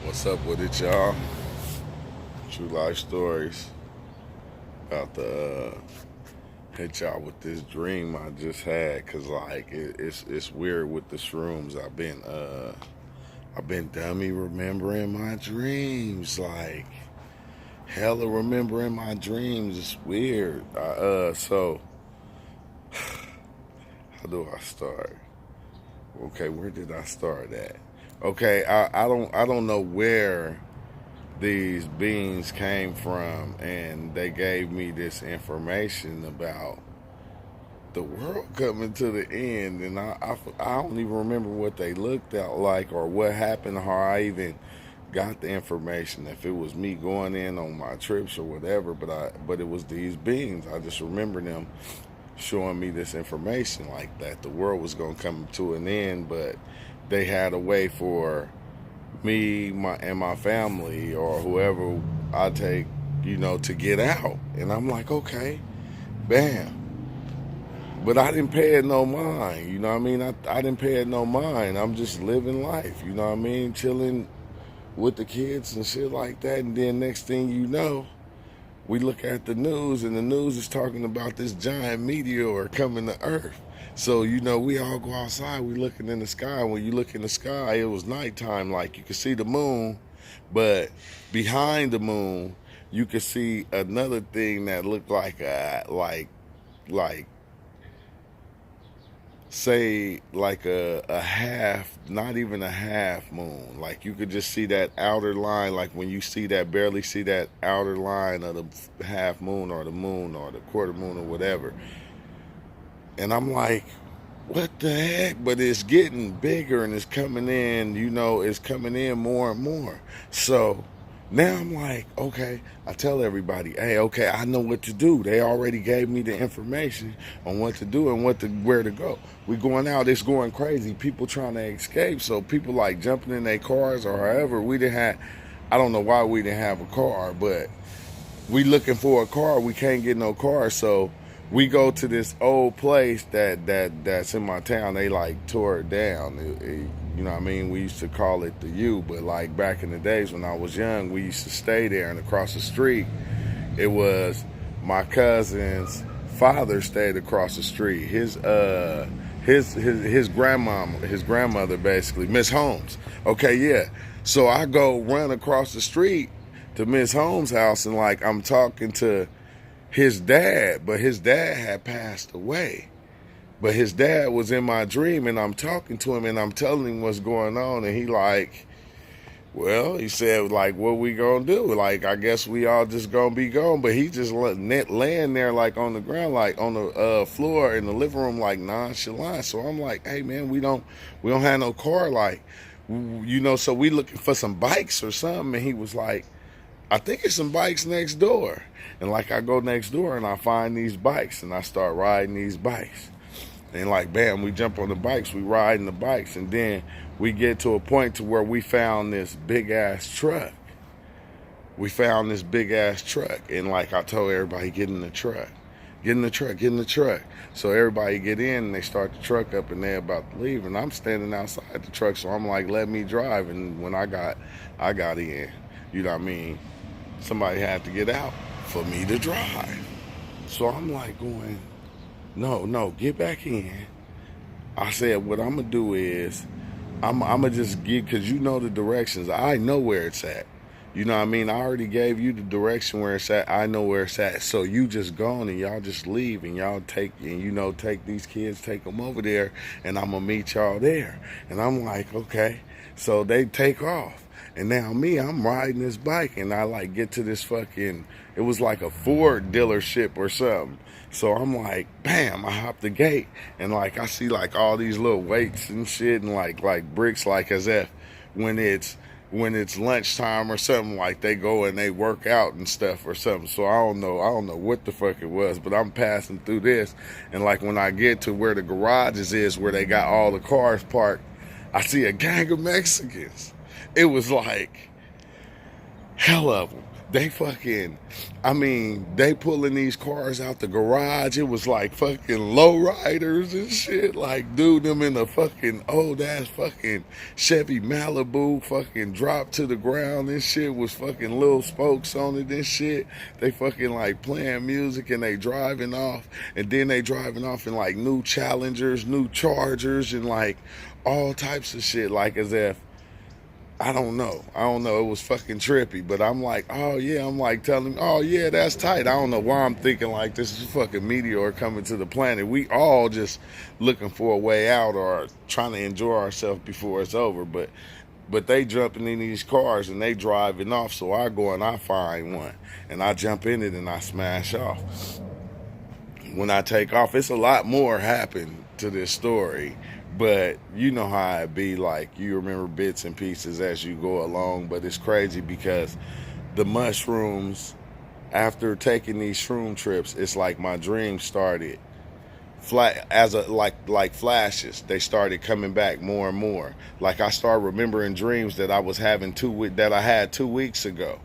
What's up with it, y'all? True life stories. About to hit y'all with this dream I just had, cause like it's weird with the shrooms. I've been dummy remembering my dreams, like hella remembering my dreams. It's weird. So how do I start? Okay, where did I start at? Okay, I don't know where these beings came from, and they gave me this information about the world coming to the end, and I don't even remember what they looked out like or what happened, how I even got the information, if it was me going in on my trips or whatever. But it was these beings. I just remember them showing me this information, like that the world was going to come to an end, but they had a way for me, my family, or whoever I take, to get out. And I'm like, okay, bam. But I didn't pay it no mind, you know what I mean? I didn't pay it no mind. I'm just living life, you know what I mean? Chilling with the kids and shit like that. And then next thing you know, we look at the news, and the news is talking about this giant meteor coming to Earth. So, we all go outside, we looking in the sky. When you look in the sky, it was nighttime, like you could see the moon, but behind the moon, you could see another thing that looked like say like a half, not even a half moon. Like you could just see that outer line, like when you see that, barely see that outer line of the half moon or the quarter moon or whatever. And I'm like, what the heck? But it's getting bigger, and it's coming in, it's coming in more and more. So now I'm like, okay, I tell everybody, hey, okay, I know what to do. They already gave me the information on what to do and where to go. We going out, it's going crazy. People trying to escape. So people like jumping in their cars or however. I don't know why we didn't have a car, but we looking for a car. We can't get no car. So we go to this old place that's in my town. They like tore it down. You know what I mean? We used to call it the U, but like back in the days when I was young, we used to stay there. And across the street, it was my cousin's father stayed across the street. His grandmother basically, Miss Holmes. Okay, yeah. So I go run across the street to Miss Holmes' house, and like I'm talking to his dad, but his dad had passed away. But his dad was in my dream, and I'm talking to him, and I'm telling him what's going on, and he like, well, he said, like, what we gonna do? Like, I guess we all just gonna be gone. But he just laying there, like, on the ground, like, on the floor in the living room, like, nonchalant. So I'm like, hey, man, we don't have no car, like, so we looking for some bikes or something. And he was like, I think it's some bikes next door. And, like, I go next door, and I find these bikes, and I start riding these bikes. And like, bam, we jump on the bikes, we riding the bikes, and then we get to a point to where we found this big ass truck. And like I told everybody, get in the truck. So everybody get in, and they start the truck up, and they're about to leave, and I'm standing outside the truck, so I'm like, let me drive. And when I got in, you know what I mean? Somebody had to get out for me to drive. So I'm like going, no, get back in. I said, what I'm going to do is, I'm going to just get, because you know the directions. I know where it's at. You know what I mean? I already gave you the direction where it's at. I know where it's at. So you just go on, and y'all just leave, and y'all take these kids, take them over there, and I'm going to meet y'all there. And I'm like, okay. So they take off. And now I'm riding this bike, and I like get to this it was like a Ford dealership or something. So I'm like, bam, I hop the gate, and like I see like all these little weights and shit, and like bricks, like as if when it's lunchtime or something, like they go and they work out and stuff or something. So I don't know what the fuck it was, but I'm passing through this, and like when I get to where the garages is, where they got all the cars parked, I see a gang of Mexicans. It was like hell of them. they fucking, I mean, they pulling these cars out the garage. It was like fucking lowriders and shit. Like, dude, them in a fucking old ass fucking Chevy Malibu, fucking dropped to the ground and shit, was fucking little spokes on it and shit. They fucking like playing music and they driving off. And then they driving off in like new Challengers, new Chargers, and like all types of shit. Like as if, I don't know. It was fucking trippy, but I'm like, oh yeah. I'm like telling him, oh yeah, that's tight. I don't know why I'm thinking like this is a fucking meteor coming to the planet. We all just looking for a way out or trying to enjoy ourselves before it's over. But they jumping in these cars and they driving off. So I go and I find one and I jump in it and I smash off. When I take off, it's a lot more happened to this story. But you know how it be, like you remember bits and pieces as you go along. But it's crazy because the mushrooms, after taking these shroom trips, it's like my dreams started flat as a like flashes. They started coming back more and more. Like I started remembering dreams that I was having that I had 2 weeks ago,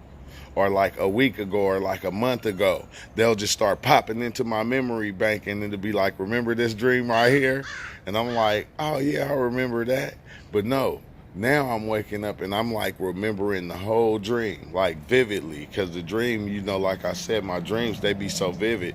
or like a week ago, or like a month ago. They'll just start popping into my memory bank and it'll be like, remember this dream right here? And I'm like, oh yeah, I remember that. But no, now I'm waking up and I'm like remembering the whole dream, like vividly. Because the dream, you know, like I said, my dreams, they be so vivid,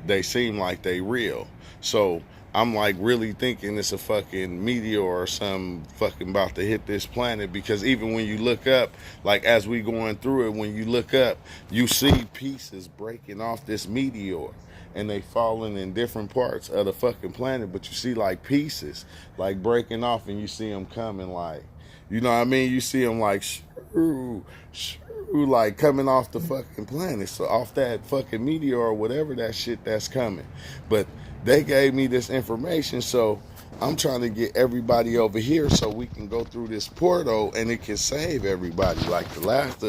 they seem like they real. So I'm like really thinking it's a fucking meteor or something fucking about to hit this planet, because even when you look up, like as we going through it, when you look up, you see pieces breaking off this meteor and they falling in different parts of the fucking planet, but you see like pieces like breaking off and you see them coming, like, you know what I mean? You see them like shoo, shoo, like coming off the fucking planet, so off that fucking meteor or whatever that shit that's coming. But they gave me this information, so I'm trying to get everybody over here so we can go through this portal and it can save everybody, like the last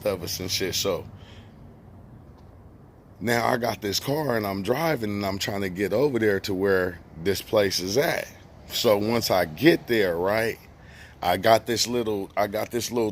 of us and shit. So now I got this car and I'm driving and I'm trying to get over there to where this place is at. So once I get there, right, I got this little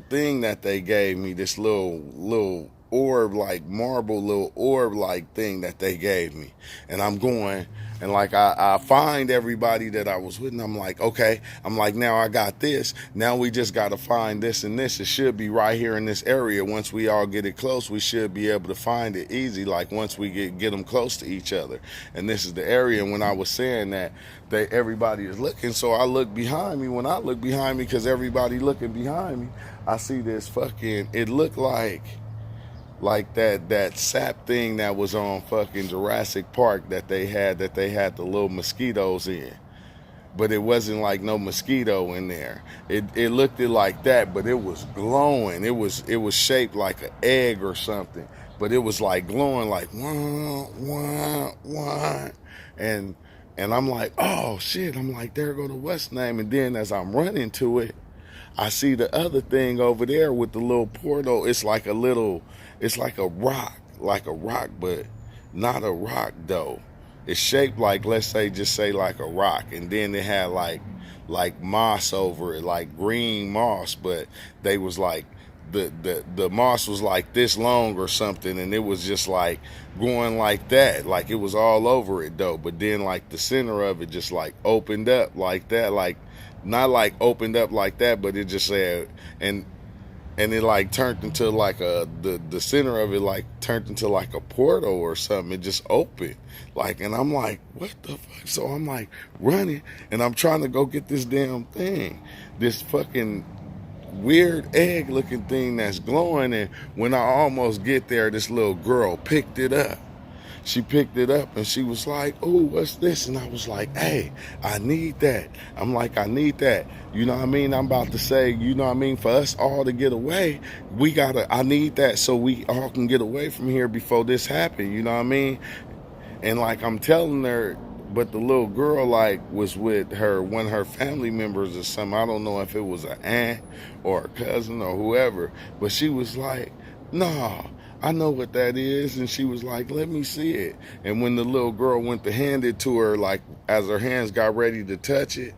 thing that they gave me, this little orb, like marble little orb like thing that they gave me. And I'm going and like I find everybody that I was with and I'm like, okay, I'm like, now I got this. Now we just got to find this and this. It should be right here in this area. Once we all get it close, we should be able to find it easy. Like once we get them close to each other. And this is the area. And when I was saying that, everybody is looking, so I look behind me. When I look behind me, because everybody looking behind me, I see this fucking, it looked like that sap thing that was on fucking Jurassic Park that they had the little mosquitoes in. But it wasn't like no mosquito in there. It looked like that, but it was glowing. It was shaped like an egg or something, but it was like glowing like wah, wah, wah. And I'm like, oh shit, I'm like, there go the what's name. And then as I'm running to it, I see the other thing over there with the little portal. It's like a rock, but not a rock though. It's shaped like, let's say, just say like a rock. And then it had like moss over it, like green moss, but they was like, the moss was like this long or something, and it was just like going like that, like it was all over it though. But then like the center of it just like opened up like that, like not like opened up like that, but it just said, and it like turned into like the center of it like turned into like a portal or something. It just opened, like, and I'm like, what the fuck? So I'm like running and I'm trying to go get this damn thing, this fucking weird egg looking thing that's glowing. And when I almost get there, this little girl picked it up. She picked it up and she was like, oh, what's this? And I was like, hey, I need that. I'm like, I need that. You know what I mean? I'm about to say, you know what I mean? For us all to get away, I need that so we all can get away from here before this happened. You know what I mean? And like I'm telling her, but the little girl like was with one of her family members or something. I don't know if it was an aunt or a cousin or whoever, but she was like, nah, I know what that is. And she was like, let me see it. And when the little girl went to hand it to her, like as her hands got ready to touch it,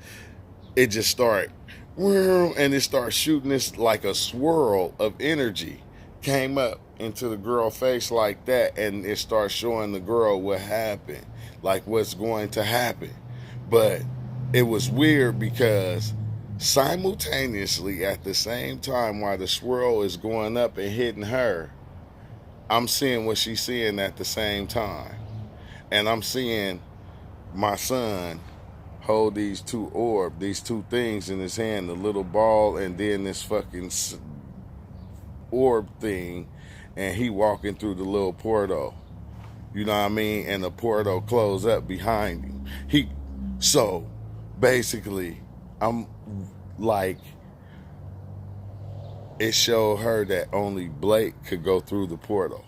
it just started, and it started shooting this like a swirl of energy came up into the girl face like that, and it starts showing the girl what happened, like what's going to happen. But it was weird because simultaneously at the same time while the swirl is going up and hitting her, I'm seeing what she's seeing at the same time. And I'm seeing my son hold these these two things in his hand, the little ball and then this fucking orb thing, and he walking through the little portal. You know what I mean? And the portal closed up behind him. So basically, I'm like, it showed her that only Blake could go through the portal.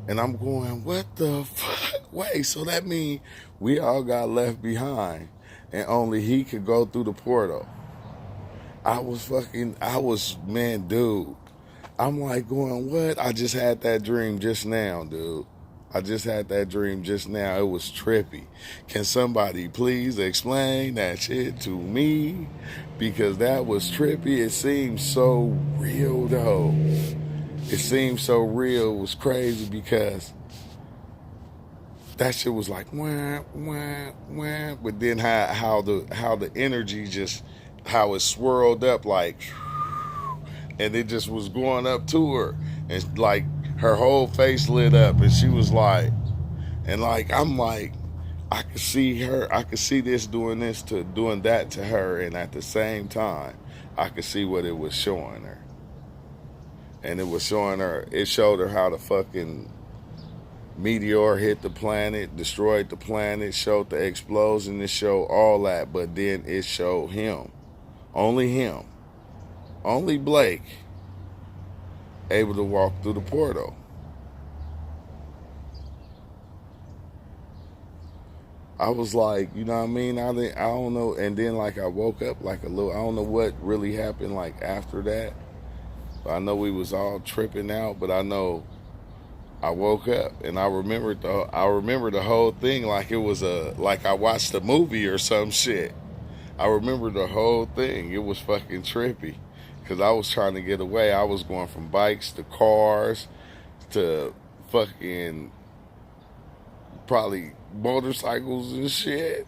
And I'm going, what the fuck? Wait, so that means we all got left behind and only he could go through the portal. Man, dude. I'm like going, what? I just had that dream just now, dude. I just had that dream just now. It was trippy. Can somebody please explain that shit to me? Because that was trippy. It seemed so real, though. It seemed so real. It was crazy because that shit was like wah wah wah. But then how the energy just how it swirled up like, and it just was going up to her, and like her whole face lit up, and she was like, and like I'm like, I could see her. I could see doing that to her, and at the same time, I could see what it was showing her. And it showed her how the fucking meteor hit the planet, destroyed the planet, showed the explosion, it showed all that, but then it showed him, only Blake, able to walk through the portal. I was like, you know what I mean? I don't know. And then like I woke up like I don't know what really happened like after that. I know we was all tripping out, but I know I woke up and I remember the whole thing like it was like I watched a movie or some shit. I remember the whole thing. It was fucking trippy because I was trying to get away. I was going from bikes to cars to fucking probably motorcycles and shit.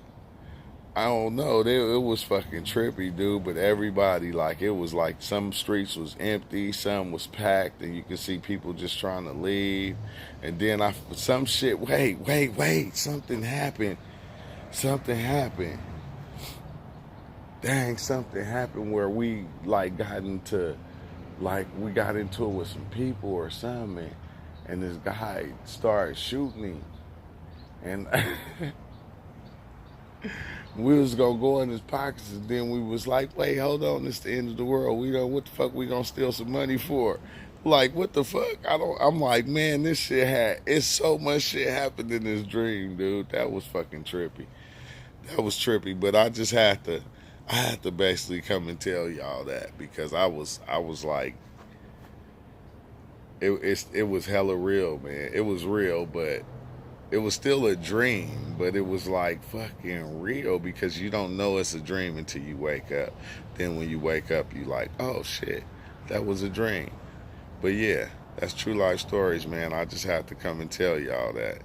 I don't know. It was fucking trippy, dude. But everybody, like, it was like some streets was empty, some was packed, and you could see people just trying to leave. And then some shit. Wait! Something happened. Something happened. Dang! Something happened where we like got into it with some people or something, and this guy started shooting me, and. We was gonna go in his pockets, and then we was like, wait, hold on, it's the end of the world. What the fuck we gonna steal some money for? Like, what the fuck? I'm like, man, it's so much shit happened in this dream, dude. That was fucking trippy. That was trippy, but I had to basically come and tell y'all that because I was like, it was hella real, man. It was real, but it was still a dream, but it was like fucking real because you don't know it's a dream until you wake up. Then when you wake up, you like, oh shit, that was a dream. But yeah, that's true life stories, man. I just had to come and tell y'all that.